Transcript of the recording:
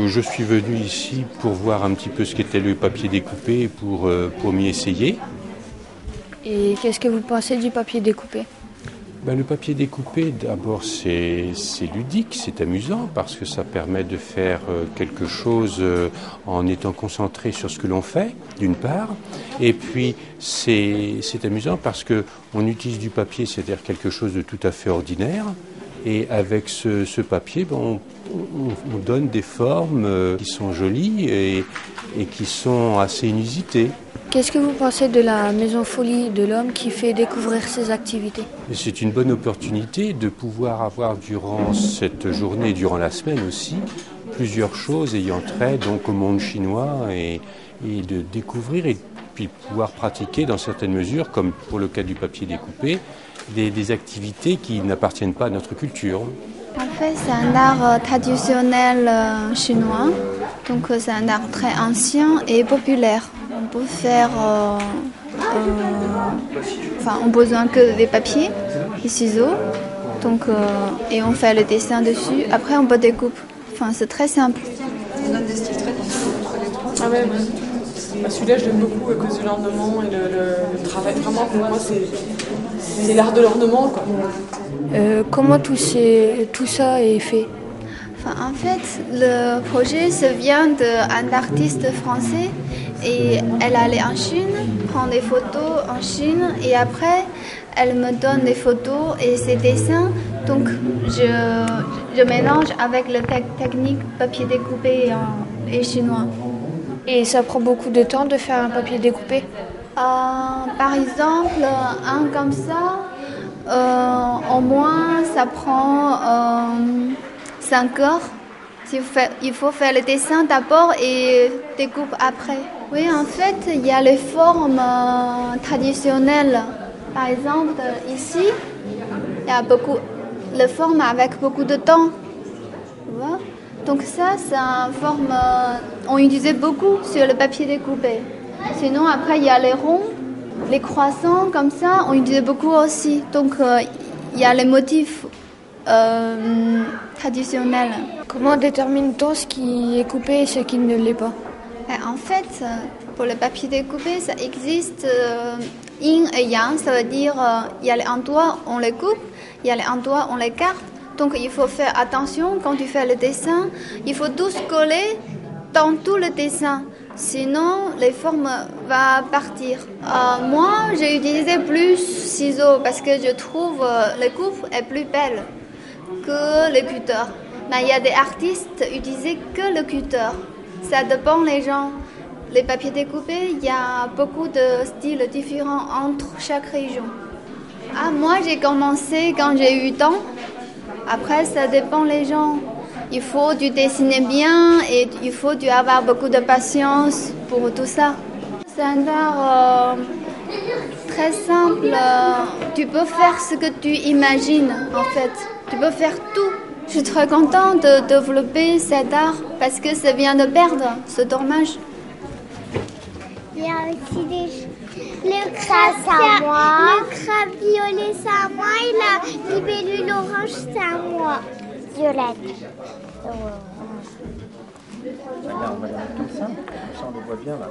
Je suis venu ici pour voir un petit peu ce qu'était le papier découpé pour m'y essayer. Et qu'est-ce que vous pensez du papier découpé ? Le papier découpé, d'abord, c'est ludique, c'est amusant parce que ça permet de faire quelque chose en étant concentré sur ce que l'on fait, d'une part. Et puis, c'est amusant parce qu'on utilise du papier, c'est-à-dire quelque chose de tout à fait ordinaire. Et avec ce papier, on donne des formes qui sont jolies et qui sont assez inusitées. Qu'est-ce que vous pensez de la Maison Folie de l'Homme qui fait découvrir ses activités ? C'est une bonne opportunité de pouvoir avoir durant cette journée, durant la semaine aussi, plusieurs choses ayant trait donc au monde chinois et de découvrir et puis pouvoir pratiquer dans certaines mesures, comme pour le cas du papier découpé, des activités qui n'appartiennent pas à notre culture. En fait, c'est un art traditionnel chinois, donc c'est un art très ancien et populaire. On peut faire, on besoin que des papiers, des ciseaux, et on fait le dessin dessus. Après, on peut découper. C'est très simple. On donne des styles très différents. Ah ouais, celui-là, je l'aime beaucoup à cause de l'ornement et le travail. Vraiment, pour moi, c'est l'art de l'ornement, quoi. Comment tout ça est fait ? En fait, le projet vient d'un artiste français et elle allait en Chine, prendre des photos en Chine et après, elle me donne des photos et ses dessins. Donc, je mélange avec la technique papier découpé et chinois. Et ça prend beaucoup de temps de faire un papier découpé ? Par exemple, un comme ça, au moins ça prend 5 heures. Il faut faire le dessin d'abord et découpe après. Oui, en fait, il y a les formes traditionnelles. Par exemple, ici, il y a les formes avec beaucoup de temps. Tu vois? Donc ça, c'est une forme on utilisait beaucoup sur le papier découpé. Sinon, après, il y a les ronds, les croissants, comme ça, on utilisait beaucoup aussi. Donc, il y a les motifs traditionnels. Comment détermine-t-on ce qui est coupé et ce qui ne l'est pas ? En fait, pour le papier découpé, ça existe yin et yang. Ça veut dire il y a les endroits où on les coupe, il y a les endroits où on les carte. Donc, il faut faire attention quand tu fais le dessin. Il faut tous coller dans tout le dessin. Sinon, les formes vont partir. Moi, j'ai utilisé plus ciseaux parce que je trouve la coupe est plus belle que le cutter. Mais il y a des artistes qui utilisent que le cutter. Ça dépend des gens. Les papiers découpés, il y a beaucoup de styles différents entre chaque région. Moi, j'ai commencé quand j'ai eu temps. Après, ça dépend des gens. Il faut du dessiner bien et il faut avoir beaucoup de patience pour tout ça. C'est un art très simple. Tu peux faire ce que tu imagines, en fait. Tu peux faire tout. Je suis très contente de développer cet art parce que ça vient de perdre. C'est dommage. Il y a aussi le crabe à moi. Le crabe violet, c'est à moi. Et la libellule orange, c'est à moi. Violette. Là, on va la mettre comme ça on le voit bien là.